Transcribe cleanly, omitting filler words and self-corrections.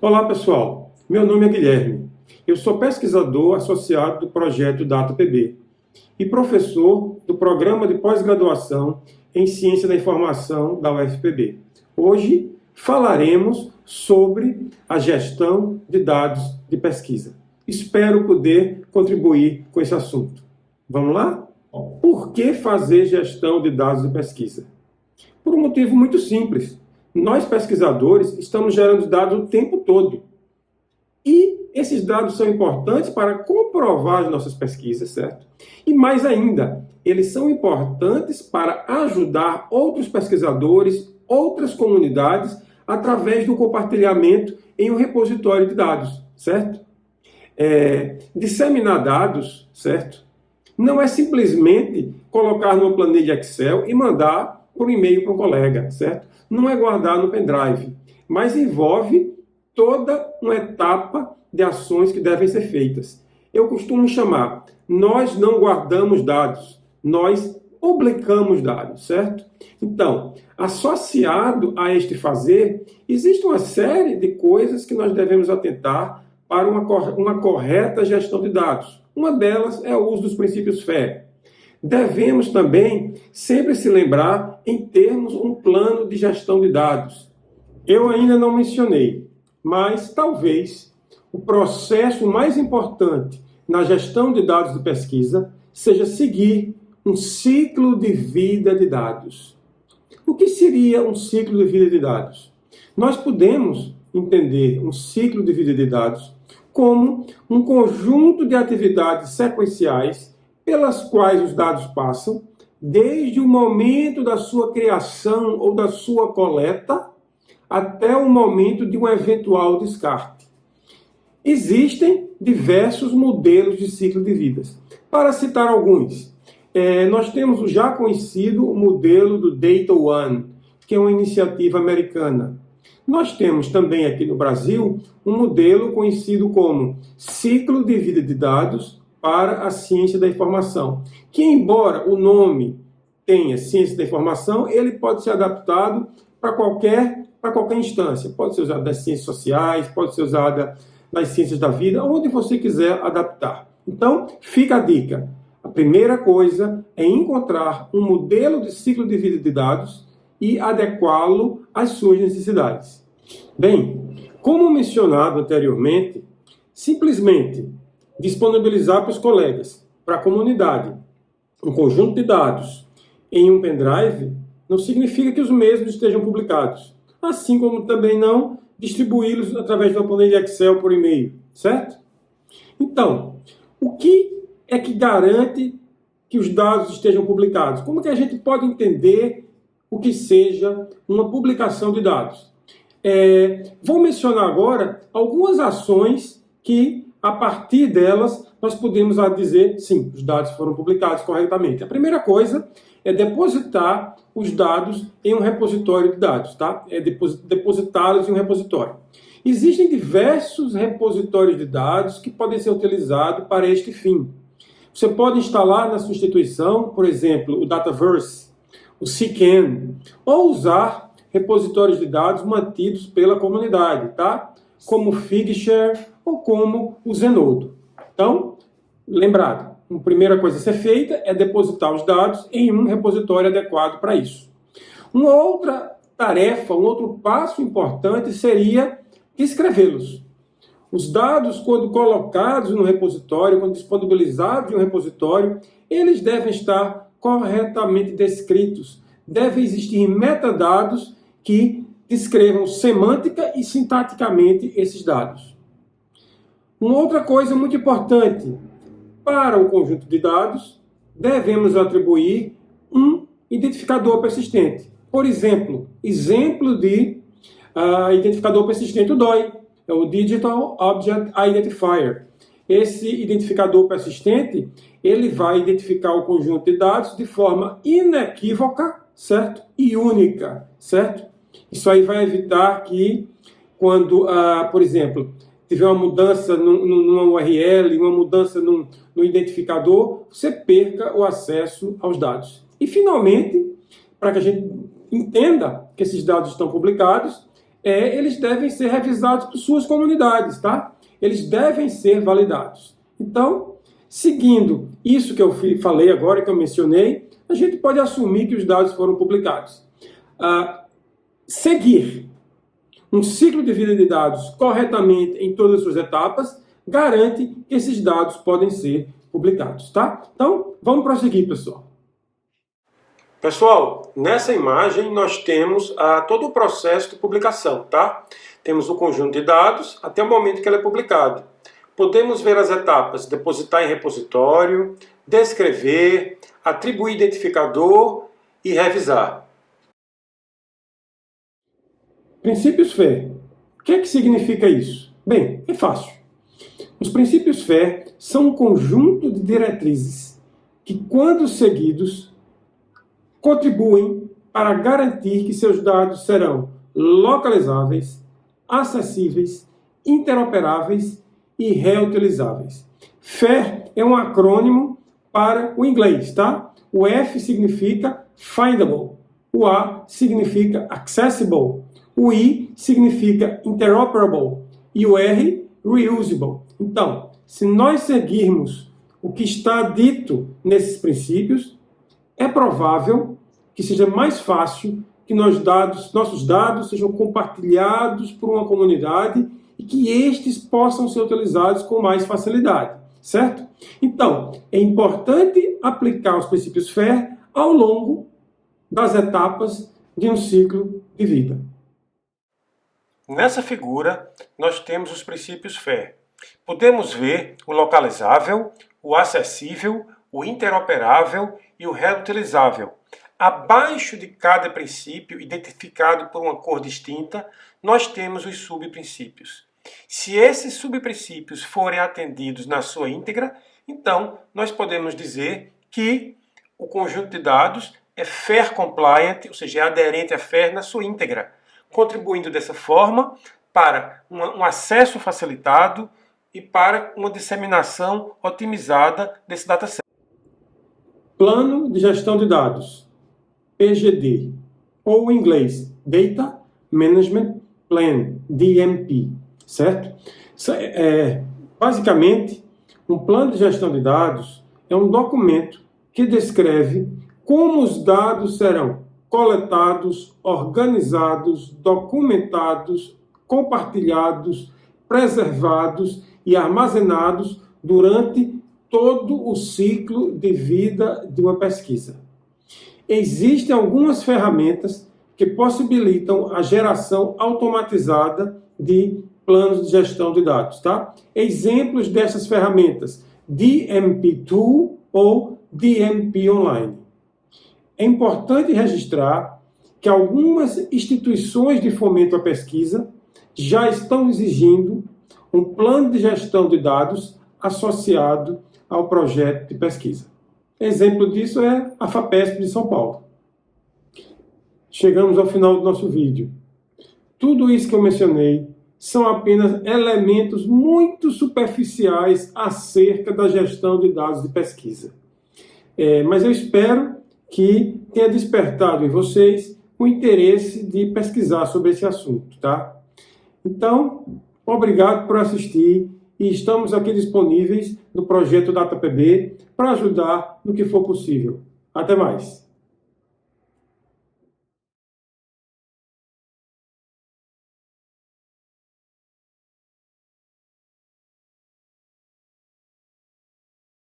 Olá pessoal, meu nome é Guilherme. Eu sou pesquisador associado do projeto DataPB e professor do programa de pós-graduação em Ciência da Informação da UFPB. Hoje falaremos sobre a gestão de dados de pesquisa. Espero poder contribuir com esse assunto. Vamos lá? Por que fazer gestão de dados de pesquisa? Por um motivo muito simples. Nós, pesquisadores, estamos gerando dados o tempo todo. E esses dados são importantes para comprovar as nossas pesquisas, certo? E mais ainda, eles são importantes para ajudar outros pesquisadores, outras comunidades, através do compartilhamento em um repositório de dados, certo? Disseminar dados, certo? Não é simplesmente colocar numa planilha Excel e mandar por e-mail para um colega, certo? Não é guardar no pendrive, mas envolve toda uma etapa de ações que devem ser feitas. Eu costumo chamar, nós não guardamos dados, nós publicamos dados, certo? Então, associado a este fazer, existe uma série de coisas que nós devemos atentar para uma correta gestão de dados. Uma delas é o uso dos princípios FAIR. Devemos também sempre se lembrar em termos um plano de gestão de dados. Eu ainda não mencionei, mas talvez o processo mais importante na gestão de dados de pesquisa seja seguir um ciclo de vida de dados. O que seria um ciclo de vida de dados? Nós podemos entender um ciclo de vida de dados como um conjunto de atividades sequenciais pelas quais os dados passam, desde o momento da sua criação ou da sua coleta, até o momento de um eventual descarte. Existem diversos modelos de ciclo de vidas. Para citar alguns, nós temos o já conhecido modelo do Data One, que é uma iniciativa americana. Nós temos também aqui no Brasil um modelo conhecido como Ciclo de Vida de Dados para a Ciência da Informação, que embora o nome tenha Ciência da Informação, ele pode ser adaptado para qualquer instância. Pode ser usado nas ciências sociais, pode ser usado nas ciências da vida, onde você quiser adaptar. Então, fica a dica. A primeira coisa é encontrar um modelo de ciclo de vida de dados e adequá-lo às suas necessidades. Bem, como mencionado anteriormente, simplesmente disponibilizar para os colegas, para a comunidade, um conjunto de dados em um pendrive não significa que os mesmos estejam publicados, assim como também não distribuí-los através de uma planilha Excel por e-mail, certo? Então, o que é que garante que os dados estejam publicados? Como que a gente pode entender o que seja uma publicação de dados? Vou mencionar agora algumas ações que, a partir delas, nós podemos dizer, sim, os dados foram publicados corretamente. A primeira coisa é depositar os dados em um repositório de dados, tá? É depositá-los em um repositório. Existem diversos repositórios de dados que podem ser utilizados para este fim. Você pode instalar na sua instituição, por exemplo, o Dataverse, o CKAN, ou usar repositórios de dados mantidos pela comunidade, tá? Como o Figshare ou como o Zenodo. Então, lembrado, a primeira coisa a ser feita é depositar os dados em um repositório adequado para isso. Uma outra tarefa, um outro passo importante seria descrevê-los. Os dados, quando colocados no repositório, quando disponibilizados em um repositório, eles devem estar corretamente descritos. Devem existir metadados que descrevam semântica e sintaticamente esses dados. Uma outra coisa muito importante, para o conjunto de dados, devemos atribuir um identificador persistente. Por exemplo de identificador persistente, o DOI, é o Digital Object Identifier. Esse identificador persistente, ele vai identificar o conjunto de dados de forma inequívoca, certo? E única, certo? Isso aí vai evitar que, quando, por exemplo, tiver uma mudança numa URL, uma mudança no identificador, você perca o acesso aos dados. E, finalmente, para que a gente entenda que esses dados estão publicados, eles devem ser revisados por suas comunidades, tá? Eles devem ser validados. Então, seguindo isso que eu falei agora, que eu mencionei, a gente pode assumir que os dados foram publicados. Seguir um ciclo de vida de dados corretamente em todas as suas etapas garante que esses dados podem ser publicados, tá? Então, vamos prosseguir, pessoal. Pessoal, nessa imagem nós temos todo o processo de publicação, tá? Temos o conjunto de dados até o momento que ele é publicado. Podemos ver as etapas: depositar em repositório, descrever, atribuir identificador e revisar. Princípios FAIR. O que é que significa isso? Bem, é fácil. Os princípios FAIR são um conjunto de diretrizes que, quando seguidos, contribuem para garantir que seus dados serão localizáveis, acessíveis, interoperáveis e reutilizáveis. FAIR é um acrônimo para o inglês, tá? O F significa findable, o A significa accessible, o I significa interoperable e o R, reusable. Então, se nós seguirmos o que está dito nesses princípios, é provável que seja mais fácil que nossos dados sejam compartilhados por uma comunidade e que estes possam ser utilizados com mais facilidade, certo? Então, é importante aplicar os princípios FAIR ao longo das etapas de um ciclo de vida. Nessa figura, nós temos os princípios FAIR. Podemos ver o localizável, o acessível, o interoperável e o reutilizável. Abaixo de cada princípio, identificado por uma cor distinta, nós temos os subprincípios. Se esses subprincípios forem atendidos na sua íntegra, então nós podemos dizer que o conjunto de dados é FAIR compliant, ou seja, é aderente a FAIR na sua íntegra, contribuindo dessa forma para um acesso facilitado e para uma disseminação otimizada desse dataset. Plano de gestão de dados, PGD, ou em inglês, Data Management Plan, DMP, certo? Basicamente, um plano de gestão de dados é um documento que descreve como os dados serão coletados, organizados, documentados, compartilhados, preservados e armazenados durante todo o ciclo de vida de uma pesquisa. Existem algumas ferramentas que possibilitam a geração automatizada de planos de gestão de dados, tá? Exemplos dessas ferramentas: DMP Tool ou DMP Online. É importante registrar que algumas instituições de fomento à pesquisa já estão exigindo um plano de gestão de dados associado ao projeto de pesquisa. Exemplo disso é a FAPESP de São Paulo. Chegamos ao final do nosso vídeo. Tudo isso que eu mencionei são apenas elementos muito superficiais acerca da gestão de dados de pesquisa. Mas eu espero que tenha despertado em vocês o interesse de pesquisar sobre esse assunto, tá? Então, obrigado por assistir e estamos aqui disponíveis no projeto DataPB para ajudar no que for possível. Até mais!